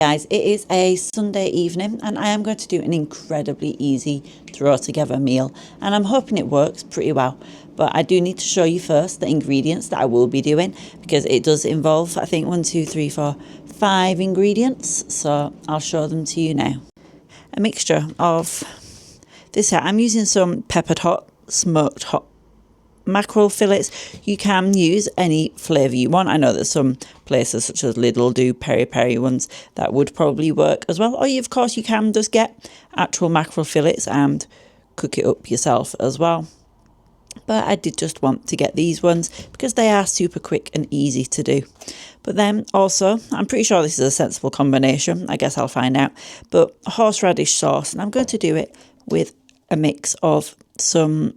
Guys, it is a Sunday evening and I am going to do an incredibly easy throw together meal, and I'm hoping it works pretty well. But I do need to show you first the ingredients that I will be doing, because it does involve, I think, 5 ingredients. So I'll show them to you now. A mixture of this here. I'm using some peppered hot, smoked hot mackerel fillets. You can use any flavour you want. I know that some places such as Lidl do peri-peri ones that would probably work as well. Or of course you can just get actual mackerel fillets and cook it up yourself as well. But I did just want to get these ones because they are super quick and easy to do. But then also, I'm pretty sure this is a sensible combination. I guess I'll find out. But horseradish sauce, and I'm going to do it with a mix of some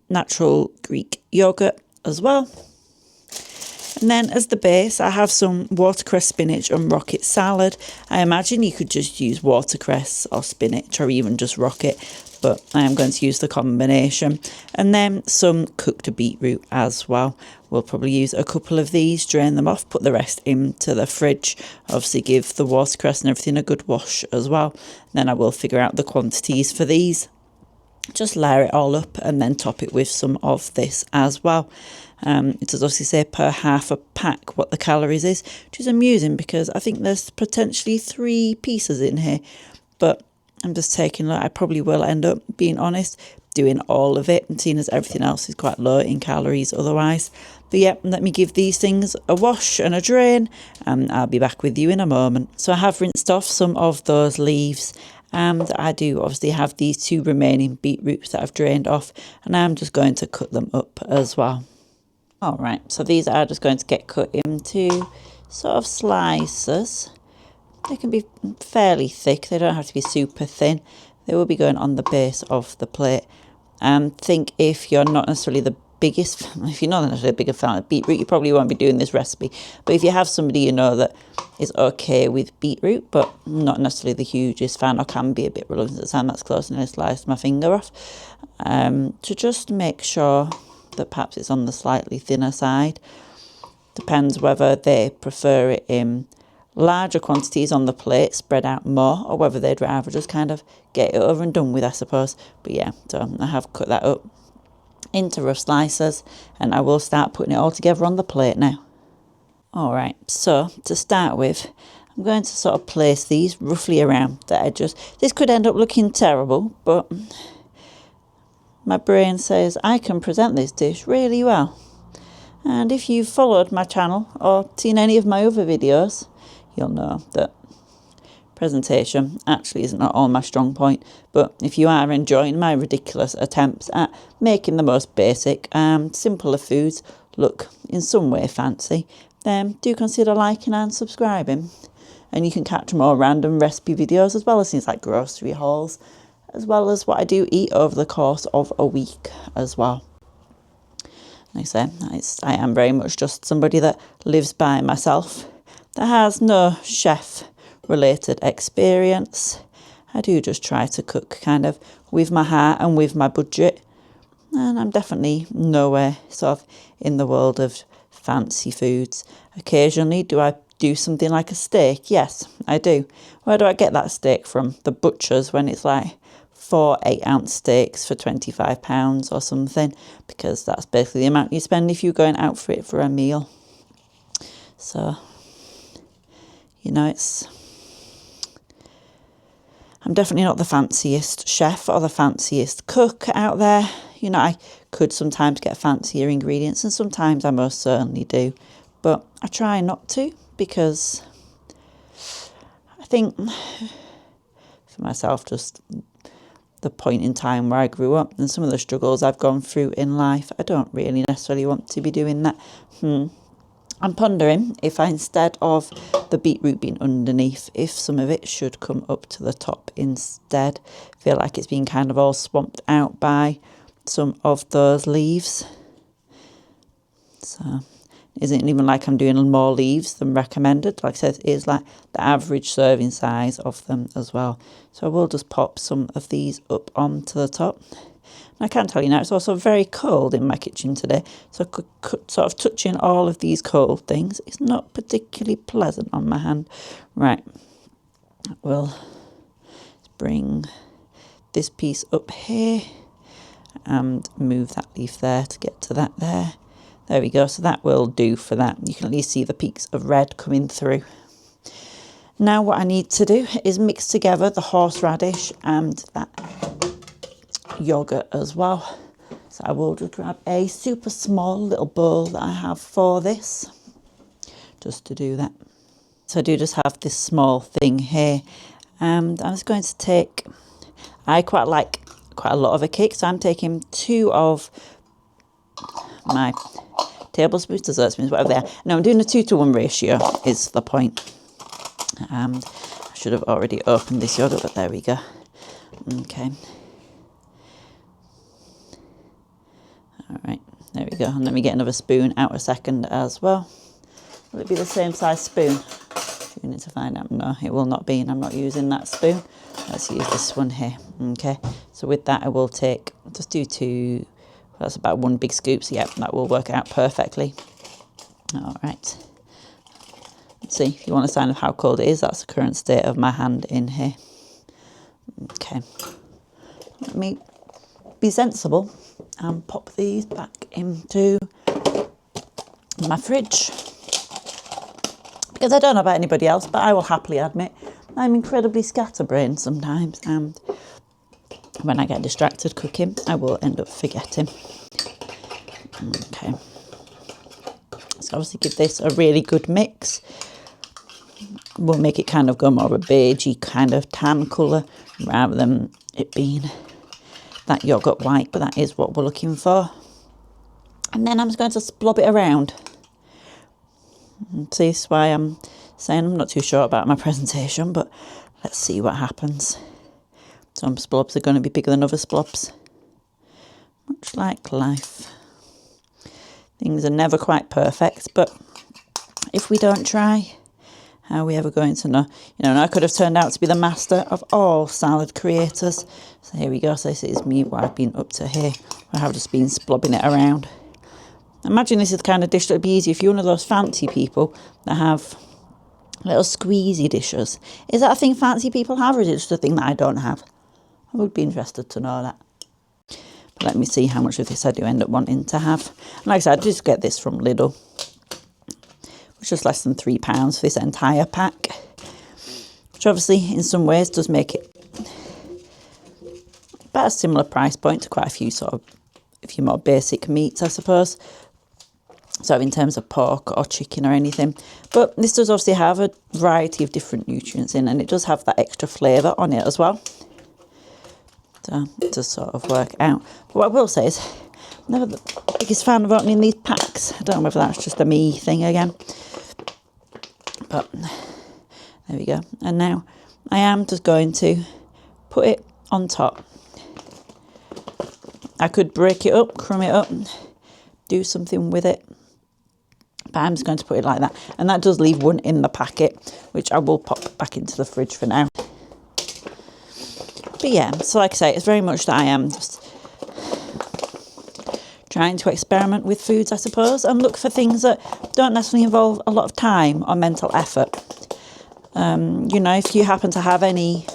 natural Greek yoghurt as well. And then as the base, I have some watercress, spinach and rocket salad. I imagine you could just use watercress or spinach or even just rocket, but I am going to use the combination. And then some cooked beetroot as well. We'll probably use a couple of these, drain them off, put the rest into the fridge. Obviously give the watercress and everything a good wash as well. Then I will figure out the quantities for these. Just layer it all up and then top it with some of this as well. It does obviously say per half a pack what the calories is, which is amusing because I think there's potentially 3 pieces in here. But I'm just taking, I probably will end up, being honest, doing all of it, and seeing as everything else is quite low in calories otherwise. But yeah, let me give these things a wash and a drain, and I'll be back with you in a moment. So I have rinsed off some of those leaves. And I do obviously have these 2 remaining beetroots that I've drained off, and I'm just going to cut them up as well. Alright, so these are just going to get cut into sort of slices. They can be fairly thick, they don't have to be super thin. They will be going on the base of the plate. And think if you're not necessarily the biggest, if you're not necessarily a bigger fan of beetroot, you probably won't be doing this recipe. But if you have somebody you know that is okay with beetroot, but not necessarily the hugest fan, or can be a bit reluctant at the time, that's close and I sliced my finger off. To just make sure that perhaps it's on the slightly thinner side. Depends whether they prefer it in larger quantities on the plate, spread out more, or whether they'd rather just kind of get it over and done with, I suppose. But yeah, so I have cut that up into rough slices, and I will start putting it all together on the plate now. Alright, so to start with, I'm going to sort of place these roughly around the edges. This could end up looking terrible, but my brain says I can present this dish really well. And if you've followed my channel or seen any of my other videos, you'll know that presentation actually isn't at all my strong point. But if you are enjoying my ridiculous attempts at making the most basic and simpler foods look in some way fancy, then do consider liking and subscribing. And you can catch more random recipe videos, as well as things like grocery hauls, as well as what I do eat over the course of a week as well. Like I say, I am very much just somebody that lives by myself, that has no chef related experience. I do just try to cook kind of with my heart and with my budget, and I'm definitely nowhere sort of in the world of fancy foods. Occasionally do I do something like a steak? Yes, I do. Where do I get that steak from? The butcher's, when it's like 4 8-ounce steaks for £25 or something, because that's basically the amount you spend if you're going out for it for a meal. So, you know, I'm definitely not the fanciest chef or the fanciest cook out there. You know, I could sometimes get fancier ingredients, and sometimes I most certainly do. But I try not to, because I think for myself, just the point in time where I grew up and some of the struggles I've gone through in life, I don't really necessarily want to be doing that. I'm pondering if I, instead of the beetroot being underneath, if some of it should come up to the top instead. I feel like it's been kind of all swamped out by some of those leaves. So it isn't even like I'm doing more leaves than recommended. Like I said, it is like the average serving size of them as well. So I will just pop some of these up onto the top. And I can tell you now, it's also very cold in my kitchen today. So sort of touching all of these cold things is not particularly pleasant on my hand. Right. We'll bring this piece up here and move that leaf there to get to that there. There we go, so that will do for that. You can at least see the peaks of red coming through. Now what I need to do is mix together the horseradish and that yoghurt as well. So I will just grab a super small little bowl that I have for this, just to do that. So I do just have this small thing here, and I'm just going to take, I quite like quite a lot of a cake, so I'm taking 2 of my tablespoons, dessert spoons, whatever they are. Now I'm doing a 2-to-1 ratio is the point. I should have already opened this yogurt, but there we go. Okay. All right, there we go. And let me get another spoon out a second as well. Will it be the same size spoon? You need to find out. No, it will not be, and I'm not using that spoon. Let's use this one here. Okay, so with that I will take, just do 2, that's about 1 big scoop, so yeah, that will work out perfectly. All right. Let's see, if you want a sign of how cold it is, that's the current state of my hand in here. Okay. Let me be sensible and pop these back into my fridge. Because I don't know about anybody else, but I will happily admit I'm incredibly scatterbrained sometimes, and when I get distracted cooking, I will end up forgetting. Okay. So obviously give this a really good mix. We'll make it kind of go more of a beigey kind of tan colour rather than it being that yoghurt white, but that is what we're looking for. And then I'm just going to splob it around. And see, this is why I'm saying I'm not too sure about my presentation, but let's see what happens. Some splobs are going to be bigger than other splobs. Much like life. Things are never quite perfect, but if we don't try, how are we ever going to know? You know, and I could have turned out to be the master of all salad creators. So here we go. So this is me, what I've been up to here. I have just been splobbing it around. Imagine this is the kind of dish that would be easy if you're one of those fancy people that have little squeezy dishes. Is that a thing fancy people have, or is it just a thing that I don't have? I would be interested to know that. But let me see how much of this I do end up wanting to have. And like I said, I just get this from Lidl. It's just less than £3 for this entire pack. Which obviously in some ways does make it about a similar price point to quite a few sort of, a few more basic meats, I suppose. So in terms of pork or chicken or anything. But this does obviously have a variety of different nutrients in, and it does have that extra flavour on it as well. So it does sort of work out. But what I will say is, I'm never the biggest fan of opening these packs. I don't know whether that's just a me thing again. But there we go. And now I am just going to put it on top. I could break it up, crumb it up, do something with it. But I'm just going to put it like that. And that does leave one in the packet, which I will pop back into the fridge for now. But yeah, so like I say, it's very much that I am just trying to experiment with foods, I suppose, and look for things that don't necessarily involve a lot of time or mental effort. You know, if you happen to have any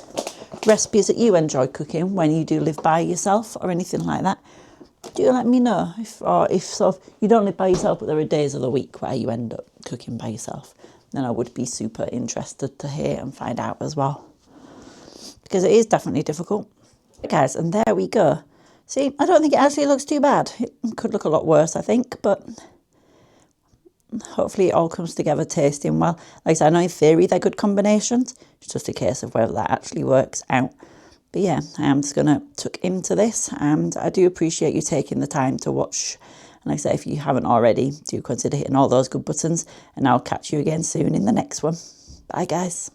recipes that you enjoy cooking when you do live by yourself or anything like that, do let me know. If sort of you don't live by yourself, but there are days of the week where you end up cooking by yourself, then I would be super interested to hear and find out as well. Because it is definitely difficult. But guys, and there we go. See, I don't think it actually looks too bad. It could look a lot worse, I think, but hopefully it all comes together tasting well. Like I said, I know in theory they're good combinations. It's just a case of whether that actually works out. But yeah, I am just going to tuck into this, and I do appreciate you taking the time to watch. And like I say, if you haven't already, do consider hitting all those good buttons, and I'll catch you again soon in the next one. Bye guys.